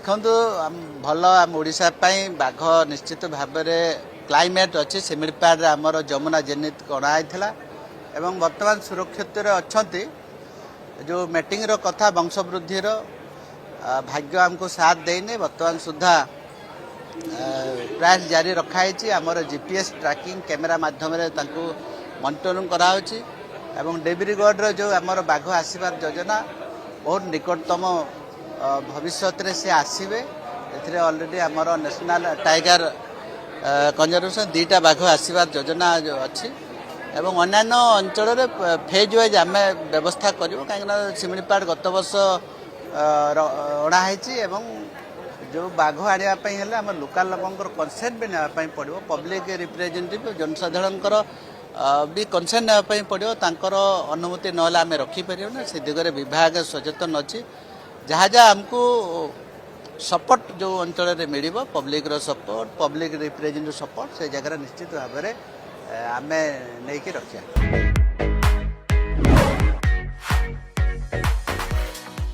देखु भल आम ओडिशा बाघ निश्चित भाव में क्लाइमेट अच्छी सिमिलपाड़ आमर जमुना जेनित गणाई एवं वर्तमान सुरक्षित अच्छा जो मीटिंग कथा वंशवृद्धि भाग्य आमको साथ देने वर्तमान सुधा प्रयास जारी रखाई आमर जीपीएस ट्रैकिंग कैमेरा माध्यम मॉनिटरिंग कराउछि एवं देवरीगढ़ जो आमर बाघ आसबार योजना बहुत निकटतम भविष्य से आसवे ए ऑलरेडी आमर नेशनल टाइगर कंजर्वेशन 2टा बाघ आसबार योजना अच्छी एवं अन्य अंचल फेज वाइज आम व्यवस्था करूँ कहीं सिमिलपाड़ गत वर्ष अणाई एवं जो बाघ आने आम लोकाल लोक कनसेंट भी नापी पड़ो पब्लिक रिप्रेजेंटेटिव जनसाधारण भी कनसेंट नापी पड़ो तांकर अनुमति ना आम रखिपर ना से दिगरे विभाग सचेतन अच्छी जहाँ जहाँ आमको सपोर्ट जो अंचल मिल public support public representative support से जगह निश्चित भाव में आम नहीं रखा।